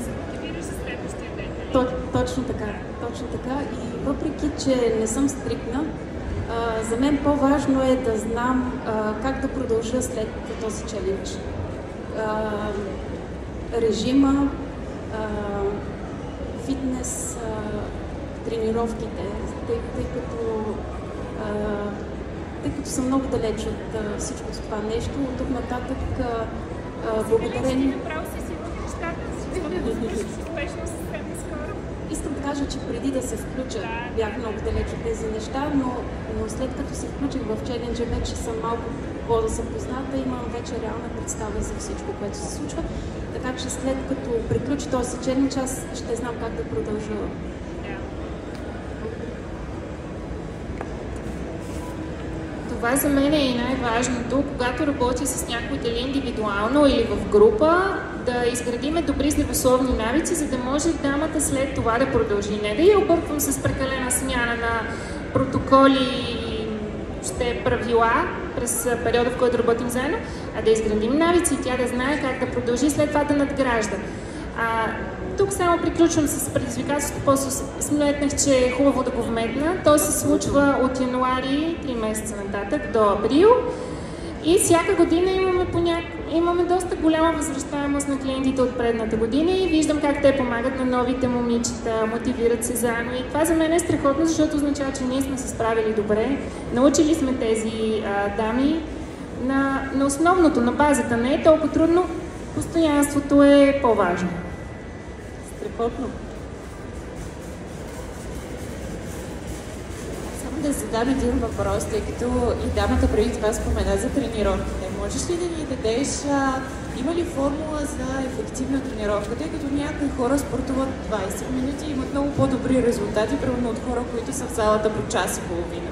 се мотивираш за следващия ден. Точно така. И въпреки, че не съм стриктна, за мен по-важно е да знам как да продължа след този челендж. Режима, фитнес, тренировките, тъй като съм много далеч от всичко това нещо. От тук нататък благодарение... Искам да кажа, че преди да се включа, бях много далеч от тези неща, но след като се включих в челенджа, вече съм малко по-запозната, имам вече реална представа за всичко, което се случва. Така че след като приключи този челендж, аз ще знам как да продължа. Това за мен е и най-важното, когато работя с някой, дали индивидуално или в група, да изградиме добри здравословни навици, за да може дамата след това да продължи. Не да я обърквам с прекалена смяна на протоколи и ще правила през периода, в който работим заедно, а да изградим навици и тя да знае как да продължи, след това да надгражда. Тук само приключвам с предизвикателството, после сметнах, че е хубаво да го вметна. То се случва от януари 3 месеца нататък до април и всяка година имаме доста голяма възвръщаемост на клиентите от предната година и виждам как те помагат на новите момичета, мотивират се заедно и това за мен е страхотно, защото означава, че ние сме се справили добре, научили сме тези дами на основното, на базата. Не е толкова трудно, постоянството е по-важно. Страхотно. Само да задам един въпрос, тъй като и дамата преди това спомена за тренировките. Можеш ли да ни дадеш, има ли формула за ефективна тренировка, тъй като някои хора спортуват 20 минути и имат много по-добри резултати, примерно от хора, които са в залата по час и половина?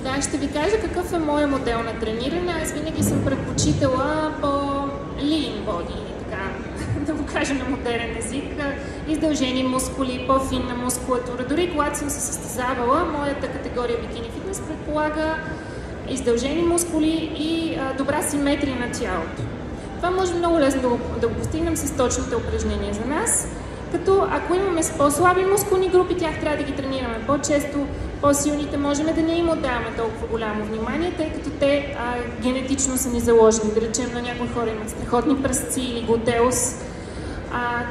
Да, ще ви кажа какъв е моят модел на трениране. Аз винаги съм предпочитала по-lean body, така да го кажа на модерен език. Издължени мускули, по-финна мускулатура. Дори когато съм се състезавала, моята категория бикини фитнес предполага издължени мускули и добра симетрия на тялото. Това може много лесно да го постигнем с точните упражнения за нас. Като ако имаме по-слаби мускулни групи, тях трябва да ги тренираме по-често, по-силните можем да не им отдаваме толкова голямо внимание, тъй като те генетично са ни заложени. Да речем, на някои хора имат страхотни пръстци или глутеус,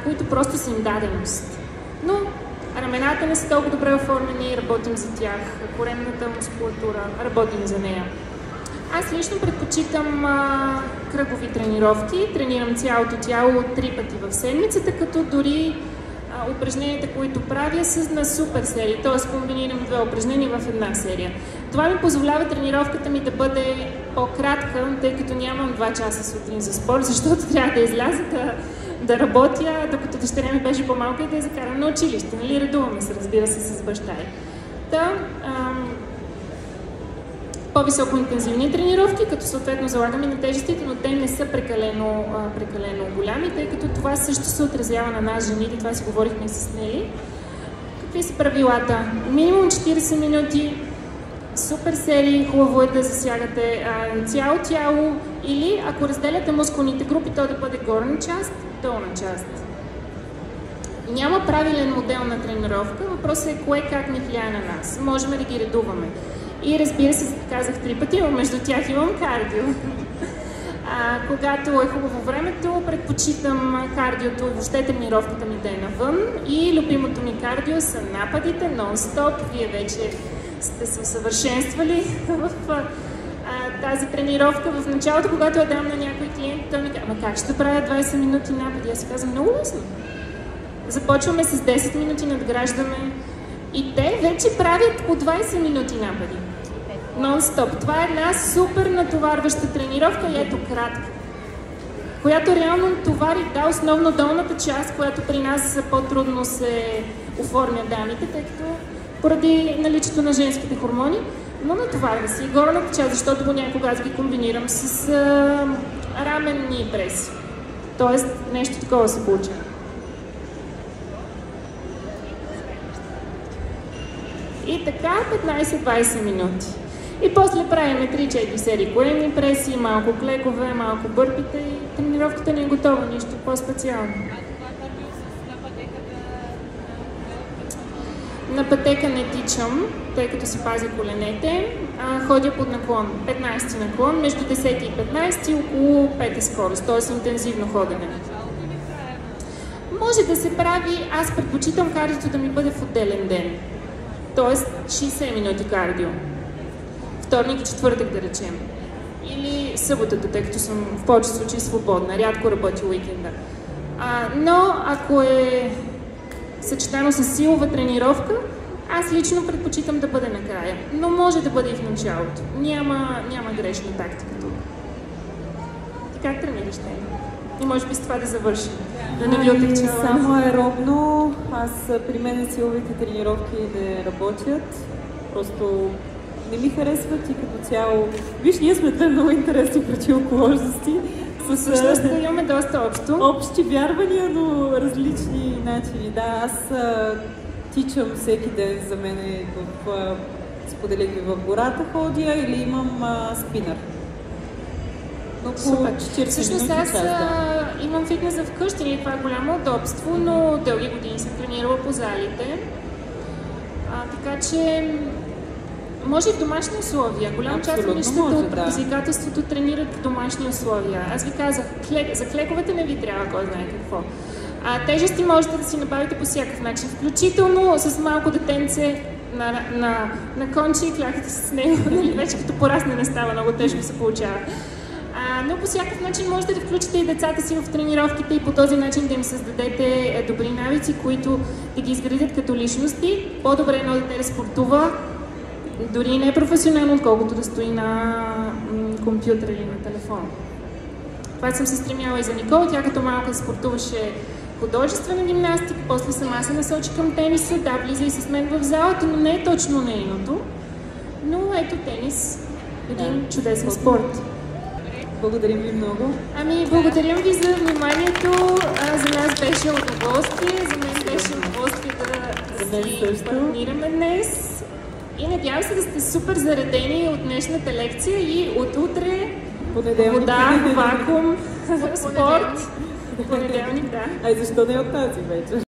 които просто са им даденост. Но рамената не са толкова добре оформени, работим за тях. Коремната мускулатура, работим за нея. Аз лично предпочитам кръгови тренировки. Тренирам цялото тяло 3 пъти в седмицата, като дори упражненията, които правя, са на супер серии, т.е. комбинирам 2 упражнения в една серия. Това ми позволява тренировката ми да бъде по-кратка, тъй като нямам 2 часа сутрин за спорт, защото трябва да изляза да работя, докато дъщеря ми беше по-малка и да я закарам на училище. Нали? Редуваме се, разбира се, с баща й. По-високо интензивни тренировки, като съответно залагаме на тежестите, но те не са прекалено голями, тъй като това също се отразява на нас, жените, това си говорихме с Нели. Какви са правилата? Минимум 40 минути, супер серии, хубаво е да засягате цяло тяло или ако разделяте мускулните групи, то да бъде горна част, долна част. Няма правилен модел на тренировка, въпросът е кое как ни влияе на нас. Можем да ги редуваме. И разбира се, казах 3 пъти, но между тях имам кардио. Когато е хубаво времето, предпочитам кардиото и въобще тренировката ми да е навън. И любимото ми кардио са нападите, нон-стоп. Вие вече сте се усъвършенствали в тази тренировка. В началото, когато я дам на някой клиент, той ми казва: как ще правя 20 минути напади? Аз си казвам: много лесно. Започваме с 10 минути, надграждаме. И те вече правят по 20 минути напади. Нон-стоп. Това е една супер натоварваща тренировка и ето кратка, която реално натовари, основно долната част, която при нас по-трудно се оформя дамите, тъй като поради наличието на женските хормони, но натоварва си и горната част, защото понякога аз ги комбинирам с раменни преси. Тоест нещо такова се получава. И така 15-20 минути. И после правим 3-4 серии коремни преси, малко клекове, малко бърпите и тренировката не е готова, нищо по-специално. На пътека не тичам, тъй като си пазя коленете. Ходя под наклон, 15 наклон, между 10 и 15 около 5 скорост, т.е. интензивно ходене. Може да се прави, аз предпочитам кардиото да ми бъде в отделен ден. Тоест 60 минути кардио. Вторник и четвъртък, да речем. Или съботата, тъй като съм в повечето случаи свободна, рядко работя уикенда. Но ако е съчетано с силова тренировка, аз лично предпочитам да бъде накрая. Но може да бъде и в началото. Няма грешна тактика тук. Ти как тренираш те? И може би с това да завършим. Да не ви отекчава. Само аеробно. Аз при мен силовите тренировки не работят. Просто не ми харесват и като цяло... Виж, ние сме две много интересни противоположности. Всъщност имаме доста общо. Общи вярвания, но различни начини. Да, аз тичам всеки ден, за мен споделих ви, в гората ходя или имам спинър. Всъщност аз имам фитнеса вкъщи и това е голямо удобство, но дълги години съм тренирала по залите. Така че може и в домашни условия. Голям част от нещата от предизвикателството тренират в домашни условия. Аз ви казах, за клековете не ви трябва кой знае какво. Тежести можете да си набавите по всякакъв начин, включително с малко детенце на конче и клякате с него. Вече като порасне не става, много тежко се получава. Но по всякакъв начин можете да включите и децата си в тренировките и по този начин да им създадете добри навици, които да ги изградят като личности. По-добре едно дете да спортува, дори не професионално, отколкото да стои на компютър или на телефон. Това съм се стремяла и за Никола. Тя като малка спортуваше художествена гимнастика, после сама се насочи към тениса, да, влиза и с мен в залата, но не е точно нейното. Но ето тенис, един чудесен спорт. Благодарим ви много. Благодарим ви за вниманието. За нас беше удоволствие. За мен беше удоволствие да си партнираме днес. И надявам се да сте супер заредени от днешната лекция и от утре вода, вакуум, спорт. Понеделник, да. Защо не от тази вечер?